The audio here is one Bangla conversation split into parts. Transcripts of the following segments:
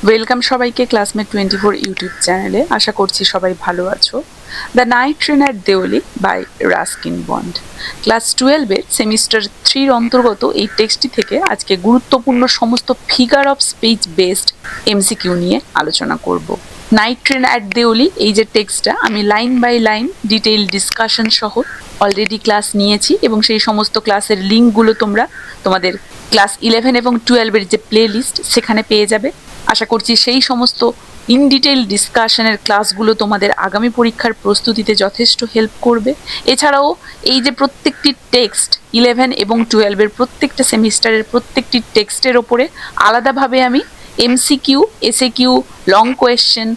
ওয়েলকাম সবাইকে ক্লাসমেট 24 ইউটিউব চ্যানেলে। আশা করছি সবাই ভালো আছো। The night train at Deoli by Ruskin Bond, class 12-এর সেমিস্টার 3-র অন্তর্গত এই টেক্সটটি থেকে আজকে গুরুত্বপূর্ণ সমস্ত figure of speech based MCQ নিয়ে আলোচনা করব। নাইট ট্রেন অ্যাট দেওলি এই যে টেক্সটটা, আমি line by line detail discussion সহ অলরেডি ক্লাস নিয়েছি এবং সেই সমস্ত ক্লাসের লিঙ্কগুলো তোমরা তোমাদের ক্লাস 11 এবং 12-এর যে প্লে লিস্ট সেখানে পেয়ে যাবে। আশা করছি সেই সমস্ত ইন ডিটেইল ডিসকাশনের ক্লাসগুলো তোমাদের আগামী পরীক্ষার প্রস্তুতিতে যথেষ্ট হেল্প করবে। এছাড়াও এই যে প্রত্যেকটি টেক্সট 11 এবং 12-এর প্রত্যেকটা সেমিস্টারের প্রত্যেকটি টেক্সটের ওপরে আলাদাভাবে আমি MCQ, SAQ, long question,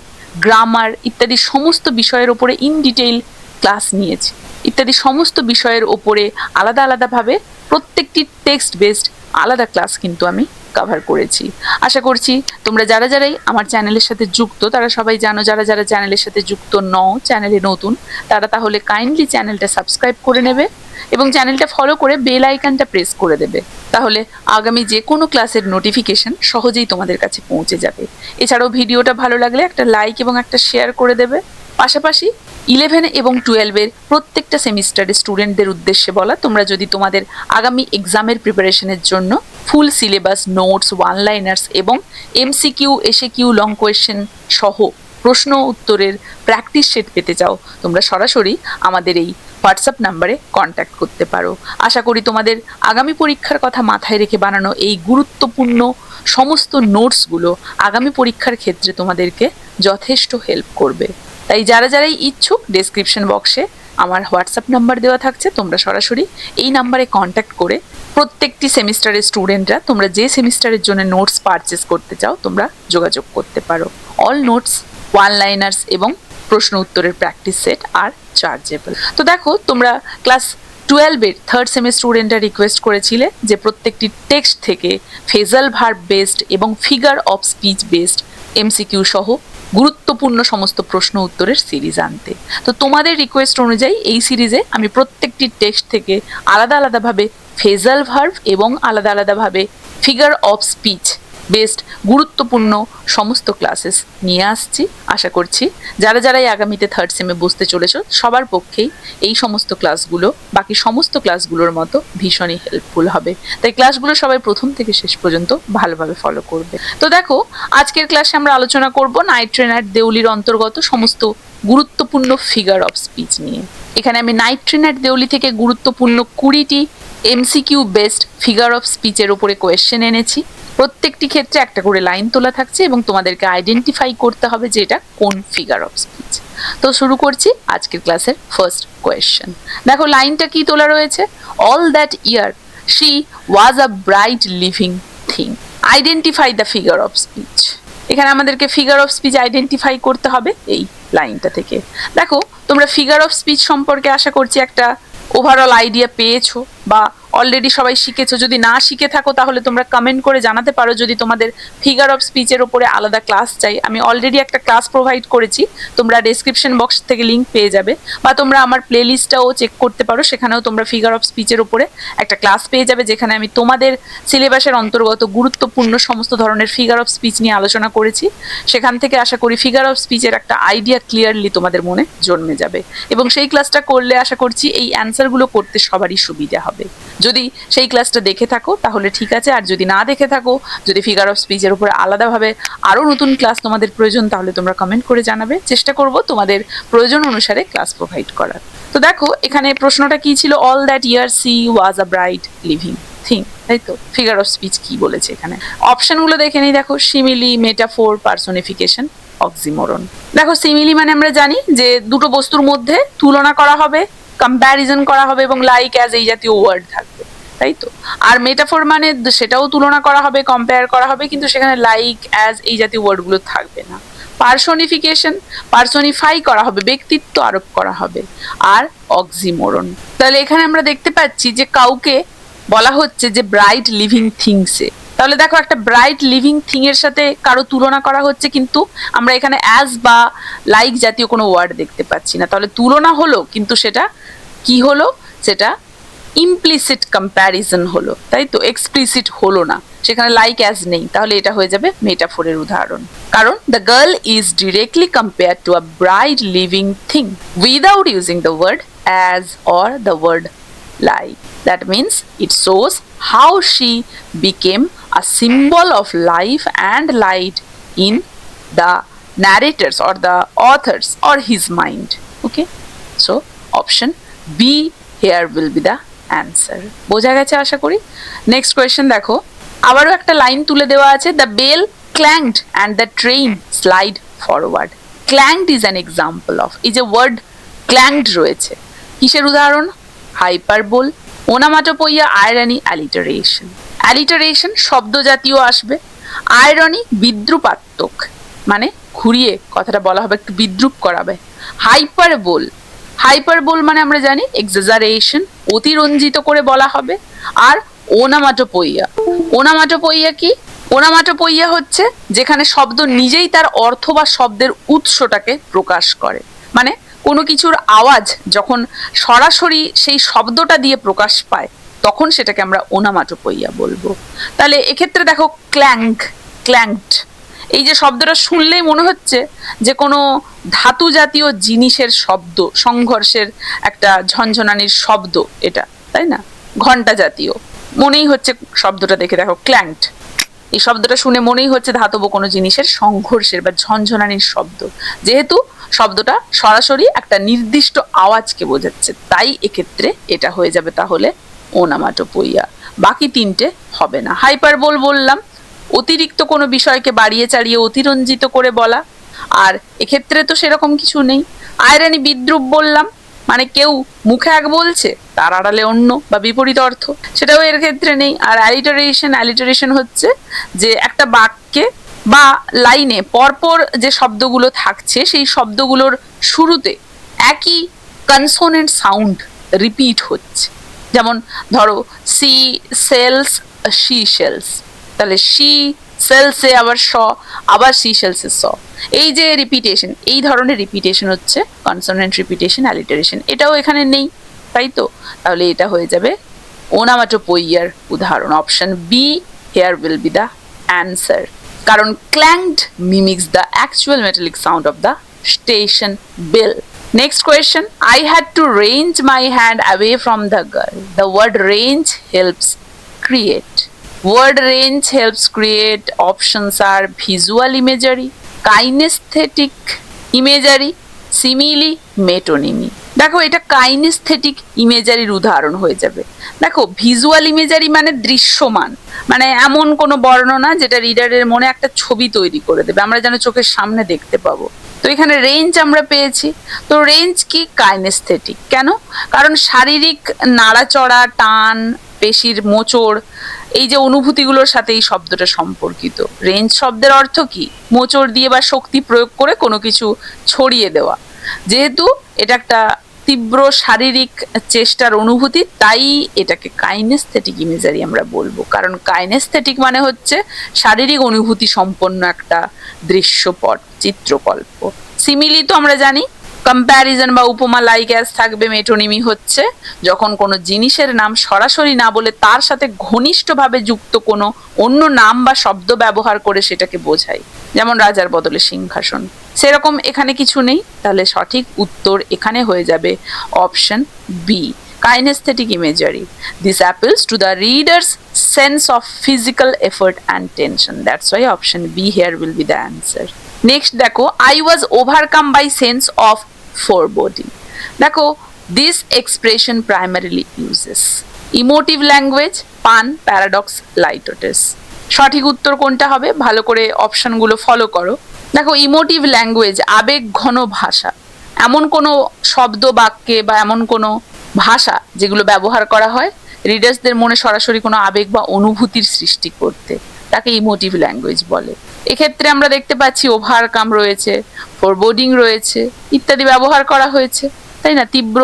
grammar ইত্যাদি সমস্ত বিষয়ের ওপরে ইন ডিটেইল ক্লাস নিয়েছি। ইত্যাদি সমস্ত বিষয়ের ওপরে আলাদা আলাদাভাবে প্রত্যেকটি টেক্সট বেসড আলাদা ক্লাস কিন্তু আমি কভার করেছি। আশা করছি তোমরা যারাই আমার চ্যানেলের সাথে যুক্ত তারা সবাই জানো, যারা চ্যানেলের সাথে যুক্ত নও, চ্যানেলে নতুন, তারা তাহলে কাইন্ডলি চ্যানেলটা সাবস্ক্রাইব করে নেবে এবং চ্যানেলটা ফলো করে বেল আইকনটা প্রেস করে দেবে। তাহলে আগামী যে কোনো ক্লাসের নোটিফিকেশন সহজেই তোমাদের কাছে পৌঁছে যাবে। এছাড়াও ভিডিওটা ভালো লাগলে একটা লাইক এবং একটা শেয়ার করে দেবে। পাশাপাশি 11 এবং 12-এর প্রত্যেকটা সেমিস্টারের স্টুডেন্টদের উদ্দেশ্যে বলা, তোমরা যদি তোমাদের আগামী এক্সামের প্রিপারেশনের জন্য full syllabus, notes, one liners এবং এমসিকিউ, এসএকিউ, লং কোয়েশ্চেন সহ প্রশ্ন উত্তরের প্র্যাকটিস সেট পেতে চাও, তোমরা সরাসরি আমাদের এই হোয়াটসঅ্যাপ নাম্বারে কন্ট্যাক্ট করতে পারো। আশা করি তোমাদের আগামী পরীক্ষার কথা মাথায় রেখে বানানো এই গুরুত্বপূর্ণ সমস্ত নোটসগুলো আগামী পরীক্ষার ক্ষেত্রে তোমাদেরকে যথেষ্ট হেল্প করবে। তাই যারাই ইচ্ছুক, ডেসক্রিপশন বক্সে আমার হোয়াটসঅ্যাপ নাম্বার দেওয়া থাকছে, তোমরা সরাসরি এই নাম্বারে কন্ট্যাক্ট করে প্রত্যেকটি সেমিস্টারের স্টুডেন্টরা তোমরা যে সেমিস্টারের জন্য নোটস পারচেস করতে চাও তোমরা যোগাযোগ করতে পারো। অল নোটস, ওয়ান লাইনার্স এবং প্রশ্ন উত্তরের প্র্যাকটিস সেট আর চার্জেবল। তো দেখো, তোমরা ক্লাস 12-এর থার্ড সেমি স্টুডেন্টরা রিকোয়েস্ট করেছিলে যে প্রত্যেকটি টেক্সট থেকে ফেজাল ভার্ব বেসড এবং figure of speech based MCQ সহ গুরুত্বপূর্ণ সমস্ত প্রশ্ন উত্তরের সিরিজ আনতে। তো তোমাদের রিকোয়েস্ট অনুযায়ী এই সিরিজে আমি প্রত্যেকটি টেক্সট থেকে আলাদা আলাদাভাবে ফেজাল ভার্ব এবং আলাদা আলাদাভাবে ফিগার অফ স্পিচ বেসড গুরুত্বপূর্ণ সমস্ত ক্লাসেস নিয়ে আসছি। আশা করছি যারাই আগামীতে থার্ড সেমে বসতে চলেছ সবার পক্ষেই এই সমস্ত ক্লাসগুলো বাকি সমস্ত ক্লাসগুলোর মতো ভীষণই হেল্পফুল হবে। তাই ক্লাসগুলো সবাই প্রথম থেকে শেষ পর্যন্ত ভালোভাবে ফলো করবে। তো দেখো, আজকের ক্লাসে আমরা আলোচনা করব নাইট ট্রেন অ্যাট দেওলির অন্তর্গত সমস্ত গুরুত্বপূর্ণ ফিগার অফ স্পিচ নিয়ে। এখানে আমি নাইট ট্রেন অ্যাট দেওলি থেকে গুরুত্বপূর্ণ 20টি এমসিকিউ বেসড ফিগার অফ স্পিচের ওপরে কোয়েশ্চেন এনেছি। প্রত্যেকটি ক্ষেত্রে একটা করে লাইন তোলা থাকছে এবং তোমাদেরকে আইডেন্টিফাই করতে হবে যে এটা কোন ফিগার অফ স্পিচ। তো শুরু করছি আজকের ক্লাসের ফার্স্ট কোয়েশ্চেন। দেখো, লাইনটা কি তোলা রয়েছে? All that year she was a bright living thing, identify the figure of speech. এখানে আমাদেরকে ফিগার অফ স্পিচ আইডেন্টিফাই করতে হবে এই লাইনটা থেকে। দেখো, তোমরা ফিগার অফ স্পিচ সম্পর্কে আশা করছি একটা ওভারঅল আইডিয়া পেয়েছো বা অলরেডি সবাই শিখেছো। যদি না শিখে থাকো তাহলে তোমরা কমেন্ট করে জানাতে পারো যদি তোমাদের ফিগার অফ স্পিচের ওপরে আলাদা ক্লাস চাই। আমি অলরেডি একটা ক্লাস প্রোভাইড করেছি, তোমরা ডেসক্রিপশন বক্স থেকে লিঙ্ক পেয়ে যাবে, বা তোমরা আমার প্লে লিস্টটাও চেক করতে পারো, সেখানেও তোমরা ফিগার অফ স্পিচের ওপরে একটা ক্লাস পেয়ে যাবে যেখানে আমি তোমাদের সিলেবাসের অন্তর্গত গুরুত্বপূর্ণ সমস্ত ধরনের ফিগার অফ স্পিচ নিয়ে আলোচনা করেছি। সেখান থেকে আশা করি ফিগার অফ স্পিচের একটা আইডিয়া ক্লিয়ারলি তোমাদের মনে জন্মে যাবে এবং সেই ক্লাসটা করলে আশা করছি এই অ্যান্সারগুলো করতে সবারই সুবিধা হবে। যদি সেই ক্লাসটা দেখে থাকো তাহলে ঠিক আছে, আর যদি না দেখে থাকো, যদি ফিগার অফ স্পিচের উপরে আলাদাভাবে আরও নতুন ক্লাস তোমাদের প্রয়োজন তাহলে তোমরা কমেন্ট করে জানাবে, চেষ্টা করব তোমাদের প্রয়োজন অনুসারে ক্লাস প্রোভাইড করার। তো দেখো, এখানে প্রশ্নটা কি ছিল? All that year C was a bright living thing, তাই তো? ফিগার অফ স্পিচ কি বলেছে এখানে? অপশনগুলো দেখে নিই। দেখো, সিমিলি, মেটাফোর, পার্সোনিফিকেশন, অক্সিমোরন। দেখো, সিমিলি মানে আমরা জানি যে দুটো বস্তুর মধ্যে তুলনা করা হবে, কম্প্যারিজন করা হবে এবং লাইক অ্যাজ এই জাতীয় ওয়ার্ড থাকবে, তাই তো? আর মেটাফোর মানে সেটাও তুলনা করা হবে, কম্পেয়ার করা হবে, কিন্তু সেখানে লাইক অ্যাজ এই জাতীয় ওয়ার্ডগুলো থাকবে না। পার্সোনিফিকেশন, পার্সোনিফাই করা হবে, ব্যক্তিত্ব আরোপ করা হবে। আর অক্সিমোরন, তাহলে এখানে আমরা দেখতে পাচ্ছি যে কাউকে বলা হচ্ছে যে ব্রাইট লিভিং থিংসে। তাহলে দেখো, একটা ব্রাইট লিভিং থিং এর সাথে কারো তুলনা করা হচ্ছে, কিন্তু আমরা এখানে অ্যাজ বা লাইক জাতীয় কোনো ওয়ার্ড দেখতে পাচ্ছি না। তাহলে তুলনা হলো, কিন্তু সেটা কি হলো? সেটা ইমপ্লিসিট কম্প্যারিজন হলো, তাই তো, এক্সপ্লিসিট হলো না, সেখানে লাইক অ্যাজ নেই, তাহলে এটা হয়ে যাবে মেটাফোরের উদাহরণ। কারণ the girl is directly compare to a bright living thing without using the word as or the word like. That means it shows how she became a symbol of life and light in the narrators or the authors or his mind. Okay, so option B here will be the answer. বোঝা গেছে আশা করি। নেক্সট কোয়েশ্চেন দেখো, আবারও একটা লাইন তুলে দেওয়া আছে, the bell clanged and the train slide forward. Clanged is an example of, এই যে ওয়ার্ড clanged রয়েছে, কিসের উদাহরণ? Hyperbole, onomatopoeia, irony, alliteration. Alliteration শব্দ জাতীয় আসবে, আয়রনি বিদ্রুপাত্মক, মানে ঘুরিয়ে কথাটা বলা হবে, একটু বিদ্রুপ করাবে। হাইপারবোল, হাইপারবোল মানে আমরা জানি এক্সাজারেশন, অতিরঞ্জিত করে বলা হবে। আর ওনামাটোপইয়া, ওনামাটোপইয়া কি? ওনামাটোপইয়া হচ্ছে যেখানে শব্দ নিজেই তার অর্থ বা শব্দের উৎসটাকে প্রকাশ করে, মানে কোনো কিছুর আওয়াজ যখন সরাসরি সেই শব্দটা দিয়ে প্রকাশ পায় তখন সেটাকে আমরা ওনামাটোপইয়া বলবো। তাহলে এক্ষেত্রে দেখো ক্ল্যাঙ্ক, ক্ল্যাঙ্কড, এই যে শব্দটা শুনলেই মনে হচ্ছে যে কোনো ধাতু জাতীয় জিনিসের শব্দ, সংঘর্ষের একটা ঝনঝনানির শব্দ এটা, তাই না? ঘন্টা জাতীয় মনেই হচ্ছে শব্দটা দেখে, দেখো ক্ল্যাঙ্কড, এই শব্দটা শুনে মনেই হচ্ছে ধাতব কোনো জিনিসের সংঘর্ষের বা ঝনঝনানির শব্দ, যেহেতু শব্দটা সরাসরি একটা নির্দিষ্ট আওয়াজকে বোঝাচ্ছে, তাই এক্ষেত্রে এটা হয়ে যাবে তাহলে ওনামাটোপইয়া। বাকি তিনটে হবে না। হাইপারবোল বললাম অতিরিক্ত কোনো বিষয়কে বাড়িয়ে চাড়িয়ে অতিরঞ্জিত করে বলা, আর এক্ষেত্রে তো সেরকম কিছু নেই। আয়রনি বিদ্রুপ বললাম, মানে কেউ মুখে এক বলছে তার আড়ালে অন্য বা বিপরীত অর্থ, সেটাও এর ক্ষেত্রে নেই। আর অ্যালিটারেশন, অ্যালিটারেশন হচ্ছে যে একটা বাক্যে বা লাইনে পরপর যে শব্দগুলো থাকছে সেই শব্দগুলোর শুরুতে একই কনসোনেন্ট সাউন্ড রিপিট হচ্ছে। যেমন ধরো সি সেলস, শি সেলস, তাহলে শি সেলসে আবার স, আবার সি সেলসে স, এই যে রিপিটেশন, এই ধরনের রিপিটেশন হচ্ছে কনসোনেন্ট রিপিটেশন, অ্যালিটারেশন। এটাও এখানে নেই, তাই তো, তাহলে এটা হয়ে যাবে ওনামাটোপইয়ার উদাহরণ। Option B here will be the answer, কারণ clanked mimics the actual metallic sound of the station bell. Next question, I had to range my hand away from the girl. The word range helps create. Word range helps create. Options are visual imagery, kinesthetic imagery, simile, metonymy. দেখো এটা কাইনেস্থেটিক ইমেজারির উদাহরণ হয়ে যাবে। দেখো ভিজুয়াল ইমেজারি মানে দৃশ্যমান, মানে এমন কোনো বর্ণনা যেটা রিডারের মনে একটা ছবি তৈরি করে দেবে, আমরা যেন চোখের সামনে দেখতে পাবো। তো এখানে রেঞ্জ আমরা পেয়েছি, তো রেঞ্জ কি? কাইনেস্থেটিক। কেন? কারণ শারীরিক নাড়াচড়া, টান, পেশির মোচড়, এই যে অনুভূতিগুলোর সাথে এই শব্দটা সম্পর্কিত। রেঞ্জ শব্দের অর্থ কি? মোচড় দিয়ে বা শক্তি প্রয়োগ করে কোনো কিছু ছড়িয়ে দেওয়া। যেহেতু এটা একটা তীব্র শারীরিক চেষ্টার অনুভূতি, তাই এটাকে কাইনেস্থেটিক ইমেজারি আমরা বলবো। কারণ কাইনেস্থেটিক মানে হচ্ছে শারীরিক অনুভূতি সম্পন্ন একটা দৃশ্যপট, চিত্রকল্প। সিমিলি তো আমরা জানি কম্প্যারিজন বা উপমা, লাইক অ্যাজ থাকবে। মেটোনিমি হচ্ছে যখন কোনো জিনিসের নাম সরাসরি না বলে তার সাথে ঘনিষ্ঠভাবে যুক্ত কোনো অন্য নাম বা শব্দ ব্যবহার করে সেটাকে বোঝায়, যেমন রাজার বদলে সিংহাসন। সেরকম এখানে কিছু নেই, তাহলে সঠিক উত্তর এখানে হয়ে যাবে option B, kinesthetic imagery. This appeals to the reader's sense of physical effort and tension. That's why option B here will be the answer. Next দেখো, I was overcome by sense of foreboding. দেখো this expression primarily uses emotive language, pun, paradox, litotes. সঠিক উত্তর কোনটা হবে? ভালো করে অপশনগুলো ফলো করো। দেখো ইমোটিভ ল্যাঙ্গুয়েজ, আবেগ ঘন ভাষা, এমন কোনো শব্দ বাক্যে বা এমন কোনো ভাষা যেগুলো ব্যবহার করা হয় রিডার্সদের মনে সরাসরি কোনো আবেগ বা অনুভূতির সৃষ্টি করতে, তাকে ইমোটিভ ল্যাঙ্গুয়েজ বলে। এক্ষেত্রে আমরা দেখতে পাচ্ছি ওভারকাম রয়েছে, ফরবোর্ডিং রয়েছে ইত্যাদি ব্যবহার করা হয়েছে, তাই না? তীব্র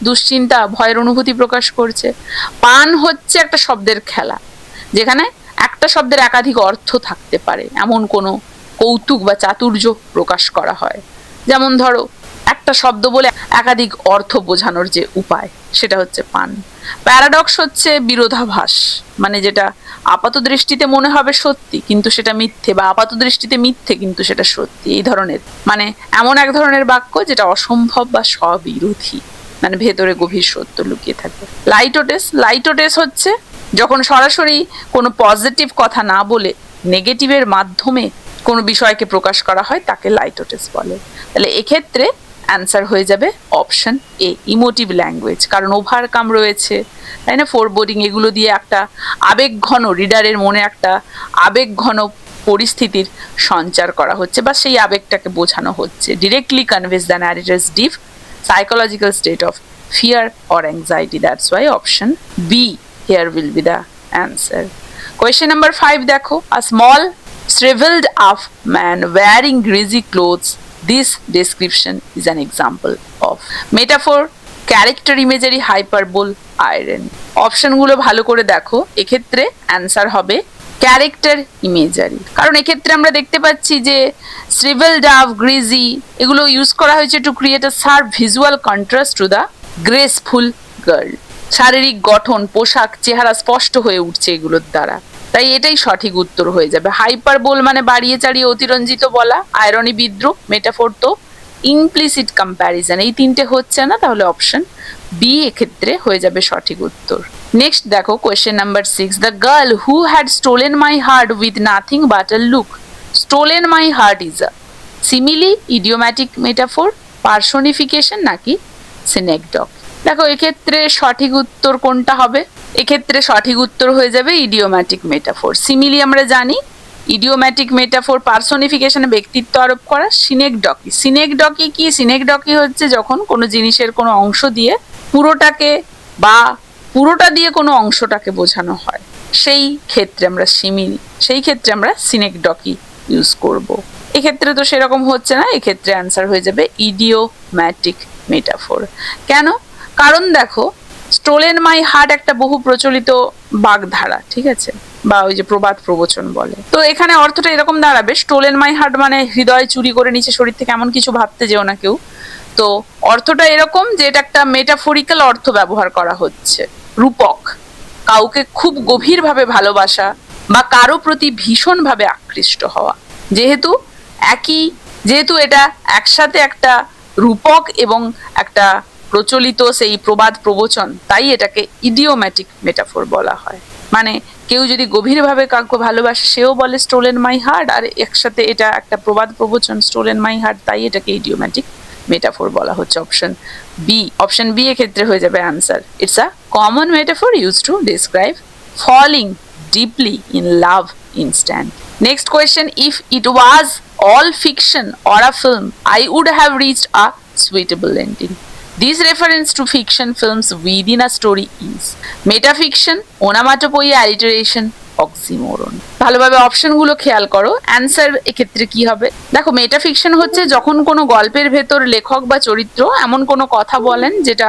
দুশ্চিন্তা, ভয়ের অনুভূতি প্রকাশ করছে। পান হচ্ছে একটা শব্দের খেলা, যেখানে একটা শব্দের একাধিক অর্থ থাকতে পারে, এমন কোনো কৌতুক বা চাতুর্য প্রকাশ করা হয়। যেমন ধরো একটা শব্দ বলে একাধিক অর্থ বোঝানোর যে উপায় সেটা হচ্ছে পান। প্যারাডক্স হচ্ছে বিরোধাভাস, মানে যেটা আপাত দৃষ্টিতে মনে হবে সত্যি কিন্তু সেটা মিথ্যে, বা আপাত দৃষ্টিতে মিথ্যে কিন্তু সেটা সত্যি, এই ধরনের, মানে এমন এক ধরনের বাক্য যেটা অসম্ভব বা স্ববিরোধী, মানে ভেতরে গভীর সত্য লুকিয়ে থাকে। লাইটোটেস হচ্ছে যখন সরাসরি কোনো পজিটিভ কথা না বলে নেগেটিভের মাধ্যমে কোনো বিষয়কে প্রকাশ করা হয় তাকে লাইটোটেস বলে। তাহলে এক্ষেত্রে অ্যান্সার হয়ে যাবে অপশন এ, ইমোটিভ ল্যাঙ্গুয়েজ, কারণ ওভারকাম রয়েছে, তাই না, ফোরবোর্ডিং, এগুলো দিয়ে একটা আবেগঘন, রিডারের মনে একটা আবেগঘন পরিস্থিতির সঞ্চার করা হচ্ছে বা সেই আবেগটাকে বোঝানো হচ্ছে। Directly canvas the narrator's deep psychological state of fear or anxiety. That's why option B here will be the answer. Question number 5 দেখো, a small shriveled up man wearing greasy clothes. This description is an example of metaphor, character imagery, hyperbole, irony. অপশনগুলো ভালো করে দেখো, এক্ষেত্রে অ্যান্সার হবে ক্যারেক্টার ইমেজারি, কারণ এক্ষেত্রে আমরা দেখতে পাচ্ছি যে shriveled up, greasy এগুলো ইউজ করা হয়েছে to create a sharp visual contrast to the graceful girl. শারীরিক গঠন, পোশাক, চেহারা স্পষ্ট হয়ে উঠছে এগুলোর দ্বারা, তাই এটাই সঠিক উত্তর হয়ে যাবে। হাইপারবোল মানে বাড়িয়ে চাড়িয়ে অতিরঞ্জিত বলা, আয়রনি বিদ্রুপ, মেটাফোর তো ইমপ্লিসিট কম্প্যারিজন, এই তিনটে হচ্ছে না, তাহলে অপশন বি এক্ষেত্রে হয়ে যাবে সঠিক উত্তর। নেক্সট দেখো question number 6, the girl who had stolen my heart with nothing but a look. Stolen my heart is a simile, idiomatic, metaphor, personification নাকি সিনেকডক। দেখো এক্ষেত্রে সঠিক উত্তর কোনটা হবে, এক্ষেত্রে সঠিক উত্তর হয়ে যাবে ইডিওম্যাটিক মেটাফোর। সিমিলি আমরা জানি, ইডিওম্যাটিক মেটাফোর পার্সোনিফিকেশনে ব্যক্তিত্ব আরোপ করা। সিনেকডকি কি, সিনেকডকি হচ্ছে যখন কোনো জিনিসের কোনো অংশ দিয়ে পুরোটাকে বা পুরোটা দিয়ে কোনো অংশটাকে বোঝানো হয়, সেই ক্ষেত্রে আমরা সিমিলি, সেই ক্ষেত্রে আমরা সিনেকডকি ইউজ করব। এক্ষেত্রে তো সেরকম হচ্ছে না, এক্ষেত্রে অ্যান্সার হয়ে যাবে ইডিওম্যাটিক মেটাফোর। কেন? কারণ দেখো স্টোলেন মাই হার্ট একটা বহু প্রচলিত বাগধারা, ঠিক আছে, বা ওই যে প্রবাদ প্রবচন বলে, তো এখানে অর্থটা এরকম দাঁড়াবে, স্টোলেন মাই হার্ট মানে হৃদয় চুরি করে নিচে শরীর থেকে, এমন কিছু ভাবতে যেও না কেউ। তো অর্থটা এরকম যে এটা একটা মেটাফোরিক্যাল অর্থ ব্যবহার করা হচ্ছে, রূপক, কাউকে খুব গভীরভাবে ভালোবাসা বা কারো প্রতি ভীষণভাবে আকৃষ্ট হওয়া। যেহেতু এটা একসাথে একটা রূপক এবং একটা প্রচলিত সেই প্রবাদ প্রবচন, তাই এটাকে ইডিওম্যাটিক মেটাফোর বলা হয়। মানে কেউ যদি গভীরভাবে কাউকে ভালোবাসে সেও বলে স্টোলেন মাই হার্ট, আর একসাথে এটা একটা প্রবাদ প্রবচন স্টোলেন মাই হার্ট, তাই এটাকে ইডিওম্যাটিক মেটাফোর বলা হচ্ছে। অপশন বি এক্ষেত্রে হয়ে যাবে answer. It's a common metaphor use to describe falling deeply in love instant. Next question, if it was all fiction or a film, I would have reached a suitable ending. This reference to fiction films within a story is metafiction, onomatopoeia, alliteration, oxymoron. ভালোভাবে অপশনগুলো খেয়াল করো, অ্যান্সার এক্ষেত্রে কি হবে। দেখো মেটাফিকশন হচ্ছে যখন কোনো গল্পের ভেতর লেখক বা চরিত্র এমন কোনো কথা বলেন যেটা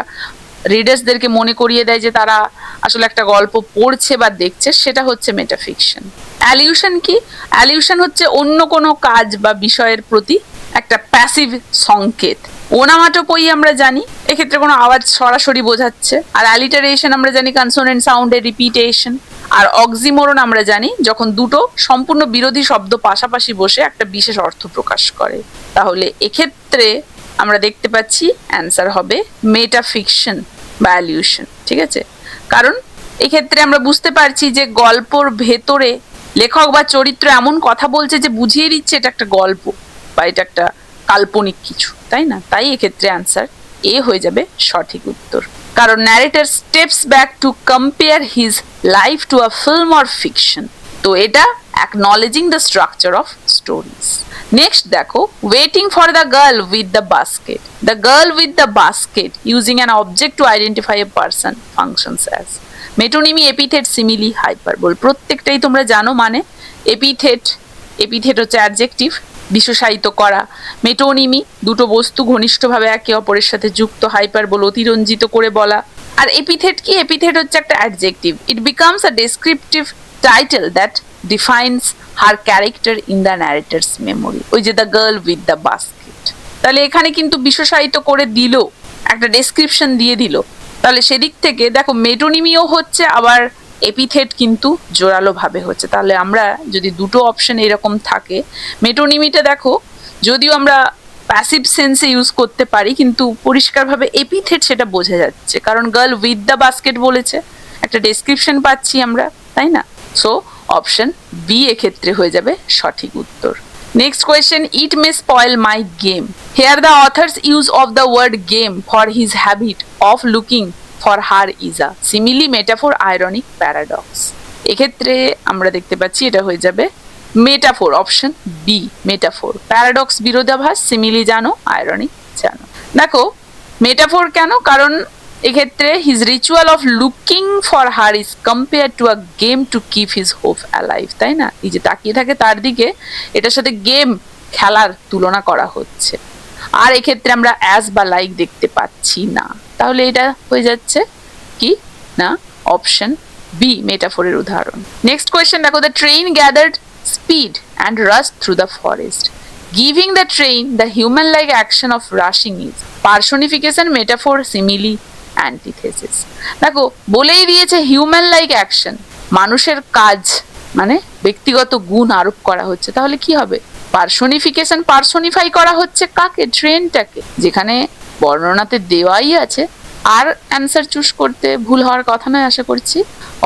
রিডার্সদেরকে মনে করিয়ে দেয় যে তারা আসলে একটা গল্প পড়ছে বা দেখছে, সেটা হচ্ছে মেটাফিকশন। অ্যালিউশন কি? অ্যালিউশন হচ্ছে অন্য কোনো কাজ বা বিষয়ের প্রতি একটা প্যাসিভ সংকেত। ওনামাটোপোই আমরা জানি এক্ষেত্রে কোনো আওয়াজ সরাসরি বোঝাচ্ছে, আর অ্যালিটারেশন আমরা জানি কনসোনেন্ট সাউন্ডের রিপিটেশন, আর অক্সিমোরন আমরা জানি যখন দুটো সম্পূর্ণ বিরোধী শব্দ পাশাপাশি বসে একটা বিশেষ অর্থ প্রকাশ করে। তাহলে এক্ষেত্রে আমরা দেখতে পাচ্ছি অ্যান্সার হবে মেটাফিকশন বা অ্যালিউশন, ঠিক আছে, কারণ এক্ষেত্রে আমরা বুঝতে পারছি যে গল্পর ভেতরে লেখক বা চরিত্র এমন কথা বলছে যে বুঝিয়ে দিচ্ছে এটা একটা গল্প বা এটা একটা কাল্পনিক কিছু, তাই না, তাই এক্ষেত্রে অ্যান্সার এ হয়ে যাবে সঠিক উত্তর। কারণ narrator steps back to compare his life to a film or fiction, তো এটা acknowledging the structure of stories. Next দেখো, waiting for the girl with the basket. The girl with the basket using an object to identify a person functions as metonymy, epithet, simile, hyperbole. প্রত্যেকটাই তোমরা জানো, মানে এপিথেট হচ্ছে অ্যাডজেক্টিভ, বিশেষায়িত করা। মেটোনিমি দুটো বস্তু ঘনিষ্ঠভাবে একে অপরের সাথে যুক্ত, হাইপারবোল অতিরঞ্জিত করে বলা। আর এপিথেট কি? এপিথেট হচ্ছে একটা adjective, it becomes a descriptive title that defines her character in the narrator's memory. ওই যে the girl with the basket, তাহলে এখানে কিন্তু বিশেষায়িত করে দিল, একটা ডেসক্রিপশন দিয়ে দিল। তাহলে সেদিক থেকে দেখো মেটোনিমিও হচ্ছে, আবার এপিথেট কিন্তু জোরালো ভাবে হচ্ছে। তাহলে আমরা যদি দুটো অপশন এরকম থাকে, মেটোনিমিটা দেখো যদিও আমরা প্যাসিভ সেন্সে ইউজ করতে পারি, কিন্তু পরিষ্কারভাবে এপিথেট সেটা বোঝা যাচ্ছে, কারণ গার্ল উইথ দ্য বাস্কেট বলেছে, একটা ডেসক্রিপশন পাচ্ছি আমরা, তাই না? সো অপশন বি এক্ষেত্রে হয়ে যাবে সঠিক উত্তর। Next question, it may spoil my game. Here the author's use of the word game for his habit of looking for her is a simile, metaphor, ironic, paradox. এক্ষেত্রে আমরা দেখতে পাচ্ছি এটা হয়ে যাবে metaphor, option B metaphor. Paradox বিরোধাভাস, সিমিলি জানো, আইরনিক জানো। দেখো মেটাফোর কেন, কারণ এক্ষেত্রে his ritual of looking for her is compare to a game to keep his hope alive, তাই না? এই যে তাকিয়ে থাকে তার দিকে, এটার সাথে গেম খেলার তুলনা করা হচ্ছে। আর এক্ষেত্রে আমরা অ্যাজ বা লাইক দেখতে পাচ্ছি না, তাহলে এটা হয়ে যাচ্ছে কি না অপশন বি মেটাফোরের উদাহরণ। নেক্সট কোয়েশ্চেন দেখো, the train gathered speed and rush through the forest, giving the train the human like action of rushing is personification, metaphor, simile, antithesis. দেখো বলেই দিয়েছে হিউম্যান লাইক অ্যাকশন, মানুষের কাজ মানে ব্যক্তিগত গুণ আরোপ করা হচ্ছে, তাহলে কি হবে? পার্সোনিফিকেশন, পার্সোনিফাই করা হচ্ছে কাকে? ট্রেনটাকে, যেখানে বর্ণনাতে দেওয়াই আছে। আর অ্যান্সার চুজ করতে ভুল হওয়ার কথা নয় আশা করছি।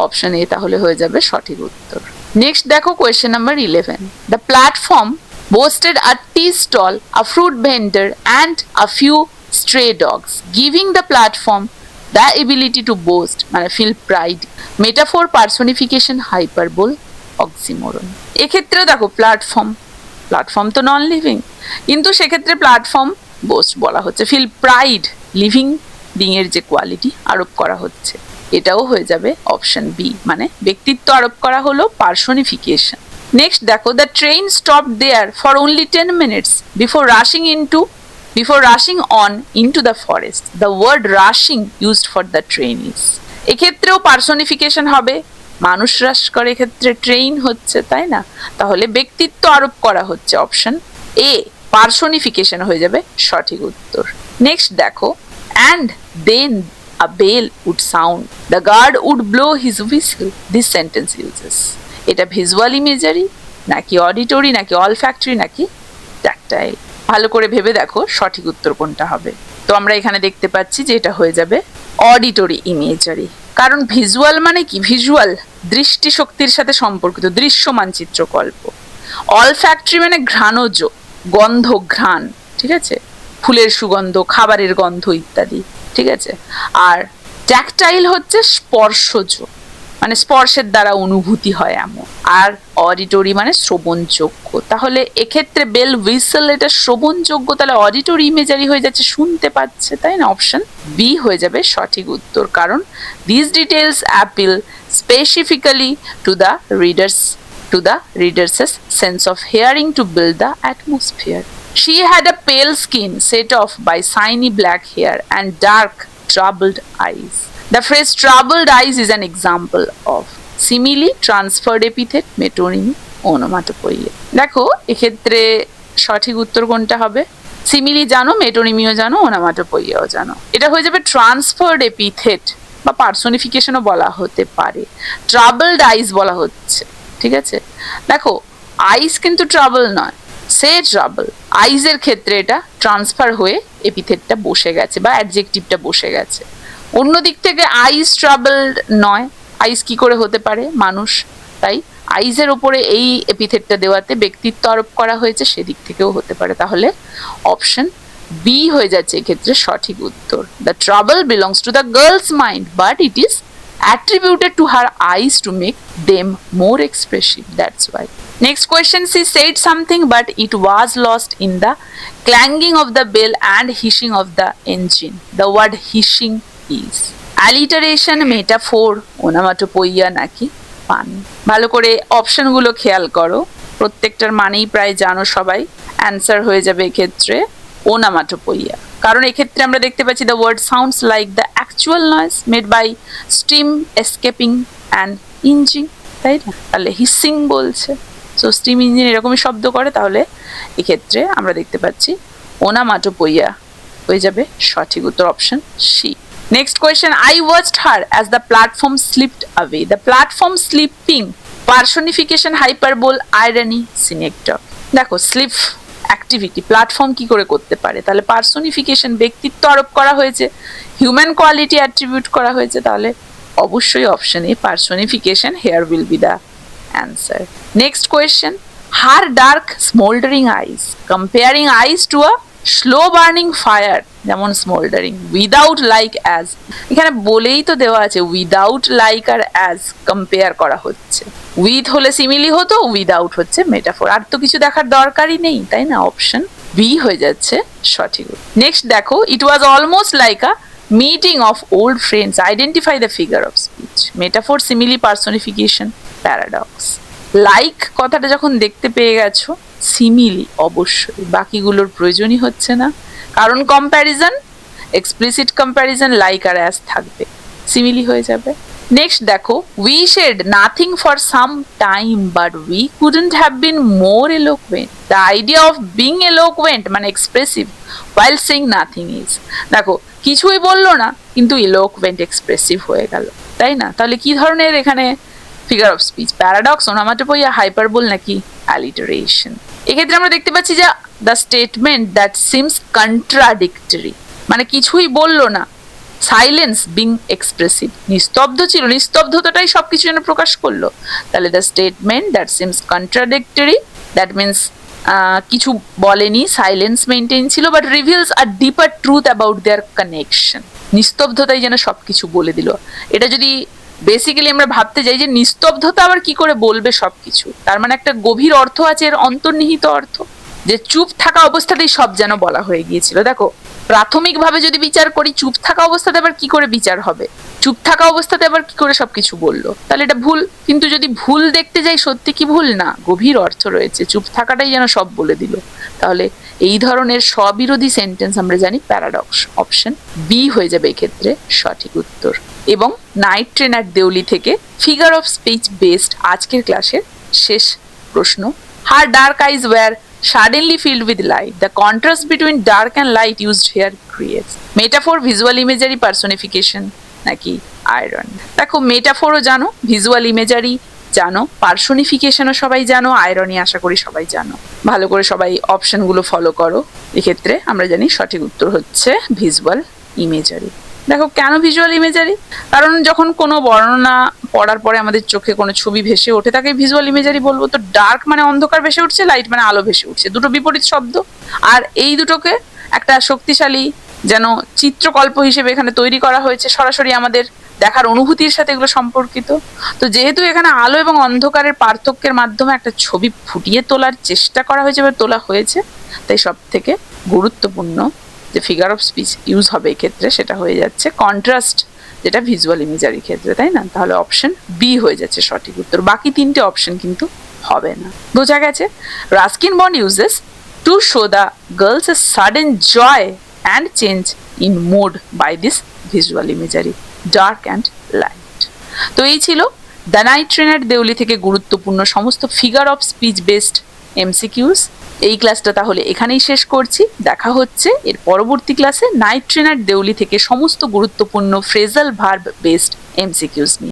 অপশন এ তাহলে হয়ে যাবে সঠিক উত্তর। নেক্সট দেখো question number 11, the platform boasted a tea stall, a fruit vendor and a few stray dogs, giving the platform the ability to boast, মানে feel pride, metaphor, personification, hyperbole, oxymoron। এক্ষেত্রেও দেখো প্ল্যাটফর্ম, প্ল্যাটফর্ম তো নন লিভিং, কিন্তু সেক্ষেত্রে প্ল্যাটফর্ম বোস্ট বলা হচ্ছে, ফিল প্রাইড, লিভিং বিং এর যে কোয়ালিটি আরোপ করা হচ্ছে, এটাও হয়ে যাবে অপশন বি, মানে ব্যক্তিত্ব আরোপ করা হলো পার্সোনিফিকেশন। নেক্সট দেখো, the train stopped there for only 10 minutes before rushing on into the forest. The word rushing used for the train is, এক্ষেত্রেও পার্সোনিফিকেশন হবে, মানুষ হ্রাস করে, এক্ষেত্রে ট্রেন হচ্ছে, তাই না? তাহলে ব্যক্তিত্ব আরোপ করা হচ্ছে, অপশন এ পার্সোনিফিকেশন হয়ে যাবে সঠিক উত্তর। নেক্সট দেখো, and then a bell would sound, the guard would blow his whistle. This sentence uses, এটা ভিজুয়াল ইমেজারি নাকি অডিটরি নাকি অলফ্যাক্টরি নাকি ট্যাকটাইল? ভালো করে ভেবে দেখো সঠিক উত্তর কোনটা হবে। তো আমরা এখানে দেখতে পাচ্ছি যে এটা হয়ে যাবে অডিটরি ইমেজারি, কারণ ভিজুয়াল মানে কি? ভিজুয়াল দৃষ্টিশক্তির সাথে সম্পর্কিত, দৃশ্য মানচিত্র কল্প। অলফ্যাক্টরি মানে ঘ্রাণজ, গন্ধ, ঘ্রাণ, ঠিক আছে, ফুলের সুগন্ধ, খাবারের গন্ধ ইত্যাদি, ঠিক আছে। আর ট্যাকটাইল হচ্ছে স্পর্শজ, মানে স্পর্শের দ্বারা অনুভূতি হয় এমন। আর অডিটরি মানে শ্রবণযোগ্য, তাহলে এক্ষেত্রে বেল হুইসেল এটা শ্রবণযোগ্য, তাহলে অডিটরি ইমেজারি হয়ে যাচ্ছে, শুনতে পাচ্ছে, তাই না? অপশন বি হয়ে যাবে সঠিক উত্তর, কারণ this details appeal specifically to the reader's sense of hearing to build the atmosphere. She had a pale skin set off by shiny black hair and dark troubled eyes. The phrase troubled eyes is an example of simile, transferred epithet, metonymy, onomatopoeia. দেখো এক্ষেত্রে সঠিক উত্তর কোনটা হবে? সিমিলি জানো, মেটোনিমিও জানো, ওনোমাটোপোইয়াও জানো। এটা হয়ে যাবে ট্রান্সফার্ড এপিথেট বা পার্সোনিফিকেশনও বলা হতে পারে। ট্রাবলড আইজ বলা হচ্ছে, ঠিক আছে। দেখো আইস কিন্তু ট্রাবল নয়, সে ট্রাবল। আইজের ক্ষেত্রে এটা ট্রান্সফার হয়ে এপিথেটটা বসে গেছে বা অ্যাডজেক্টিভটা বসে গেছে। অন্য দিক থেকে আইস ট্রাবলড নয়, আইস কি করে হতে পারে? মানুষ, তাই আইজের ওপরে এই এপিথেটটা দেওয়াতে ব্যক্তিত্ব আরোপ করা হয়েছে, সেদিক থেকেও হতে পারে। তাহলে অপশন বি হয়ে যাচ্ছে এক্ষেত্রে সঠিক উত্তর। The trouble belongs to the girls mind but it is attributed to her eyes to make them more expressive, that's why. Next question, she said something but it was lost in the clanging of the bell and hissing of the engine. The word hissing is alliteration, metaphor, onomatopoeia নাকি পান? ভালো করে অপশনগুলো খেয়াল করো, প্রত্যেকটার মানেই প্রায় জানো সবাই। অ্যান্সার হয়ে যাবে এক্ষেত্রে onomatopoeia, কারণ এক্ষেত্রে আমরা দেখতে পাচ্ছি the word sounds like the actual noise made by steam escaping and engine, তাই না? তাহলে হিসিং বলছে, সো স্টিম ইঞ্জিন এরকমই শব্দ করে, তাহলে এক্ষেত্রে আমরা দেখতে পাচ্ছি ওনামাটোপইয়া হয়ে যাবে সঠিক উত্তর option C. Next question, I watched her as the platform slipped away. The platform slipping, personification, hyperbole, irony, synecdoche. দেখো স্লিপ অ্যাক্টিভিটি প্ল্যাটফর্ম কি করে করতে পারে, তাহলে পার্সনিফিকেশন ব্যক্তিত্ব আরোপ করা হয়েছে, হিউম্যান কোয়ালিটি অ্যাট্রিবিউট করা হয়েছে, তাহলে অবশ্যই option A personification here will be the answer. Next question, her dark smouldering eyes, comparing eyes to a slow burning fire, যেমন স্মোল্ডারিং, উইদাউট লাইক অ্যাজ, এখানে বলেই তো দেওয়া আছে উইদাউট লাইক আর অ্যাজ কম্পেয়ার করা হচ্ছে, উইথ হলে সিমিলি হতো, উইদাউট হচ্ছে মেটাফোর, আর তো কিছু দেখার দরকারই নেই, তাই না, অপশন বি হয়ে যাচ্ছে সঠিক। নেক্সট দেখো, it was almost like a meeting of old friends, identify the figure of speech, metaphor, simile, personification, paradox. Like কথাটা যখন দেখতে পেয়ে গেছো, সিমিলি অবশ্যই, বাকিগুলোর প্রয়োজনই হচ্ছে না, কারণ কম্প্যারিজন, এক্সপ্লিসিট কম্প্যারিজন, লাইক আর অ্যাজ থাকবে, সিমিলি হয়ে যাবে। নেক্সট দেখো, we shed nothing for some time but we couldn't have been more eloquent, the idea of being eloquent মানে expressive while saying nothing is, দেখো কিছুই বললো না কিন্তু এলোকুয়েন্ট এক্সপ্রেসিভ হয়ে গেল, তাই না, তাহলে কি ধরনের এখানে figure of speech, paradox, onomatopoeia, hyperbole নাকি অ্যালিটারেশন। এক্ষেত্রে আমরা দেখতে পাচ্ছি যে the statement that seems contradictory, মানে কিছুই বললো না, সাইলেন্স বিং এক্সপ্রেসিভ, নিস্তব্ধ ছিল, নিস্তব্ধতাটাই সবকিছু যেন প্রকাশ করলো, তাহলে the statement that seems contradictory, that means কিছু বলেনি, সাইলেন্স মেনটেন ছিল, but reveals a deeper truth about their connection, নিস্তব্ধতাই যেন সবকিছু বলে দিল। এটা যদি বেসিক্যালি আমরা ভাবতে যাই যে নিস্তব্ধতা আবার কি করে বলবে সবকিছু, তার মানে একটা গভীর অর্থ আছে, এর অন্তর্নিহিত অর্থ, যে চুপ থাকা অবস্থাতেই সব যেন বলা হয়ে গিয়েছিল। দেখো প্রাথমিকভাবে যদি বিচার করি, চুপ থাকা অবস্থাতে আবার কি করে বিচার হবে, চুপ থাকা অবস্থাতে আবার কি করে সবকিছু বললো, তাহলে এটা ভুল। কিন্তু যদি ভুল দেখতে যাই, সত্যি কি ভুল না, গভীর অর্থ রয়েছে, চুপ থাকাটাই যেন সব বলে দিল, তাহলে এই ধরনের স্ববিরোধী সেন্টেন্স আমরা জানি প্যারাডক্স, অপশন বি হয়ে যাবে এক্ষেত্রে সঠিক উত্তর। এবং নাইট ট্রেন অ্যাট দেউলি থেকে ফিগার অফ স্পিচ বেসড আজকের ক্লাসের শেষ প্রশ্ন, her dark eyes were suddenly filled with light, the contrast between dark and light used here creates metaphor, visual imagery, personification নাকি আয়রন। দেখো মেটাফোরও জানো, ভিজুয়াল ইমেজারি জানো, পার্সনিফিকেশনও সবাই জানো, আয়রনি আশা করি সবাই জানো, ভালো করে সবাই অপশনগুলো ফলো করো। এক্ষেত্রে আমরা জানি সঠিক উত্তর হচ্ছে ভিজুয়াল ইমেজারি। দেখো কেন ভিজুয়াল ইমেজারি, কারণ যখন কোনো বর্ণনা পড়ার পরে আমাদের চোখে কোনো ছবি ভেসে ওঠে তাকে ভিজুয়াল ইমেজারি বলবো। তো ডার্ক মানে অন্ধকার ভেসে উঠছে, লাইট মানে আলো ভেসে উঠছে, দুটো বিপরীত শব্দ, আর এই দুটোকে একটা শক্তিশালী যেন চিত্রকল্প হিসেবে এখানে তৈরি করা হয়েছে, সরাসরি আমাদের দেখার অনুভূতির সাথে এগুলো সম্পর্কিত। তো যেহেতু এখানে আলো এবং অন্ধকারের পার্থক্যের মাধ্যমে একটা ছবি ফুটিয়ে তোলার চেষ্টা করা হয়েছে বা তোলা হয়েছে, তাই সব থেকে গুরুত্বপূর্ণ যে ফিগার অফ স্পিচ ইউজ হবে এক্ষেত্রে সেটা হয়ে যাচ্ছে কন্ট্রাস্ট, যেটা ভিজুয়াল ইমেজারির ক্ষেত্রে, তাই না, তাহলে অপশন বি হয়ে যাচ্ছে সঠিক উত্তর। বাকি তিনটে অপশন কিন্তু হবে না, বোঝা গেছে। Ruskin Bond uses to show the girls a sudden joy and change in mood by this visual imagery, dark and light. তো এই ছিল the night train at Deoli থেকে গুরুত্বপূর্ণ সমস্ত figure of speech based MCQs. এই ক্লাসটা তাহলে এখানেই শেষ করছি, দেখা হচ্ছে এর পরবর্তী ক্লাসে নাইট ট্রেন অ্যাট দেউলি থেকে সমস্ত গুরুত্বপূর্ণ ফ্রেজাল ভার্ব বেসড এমসিকিউস নিয়ে।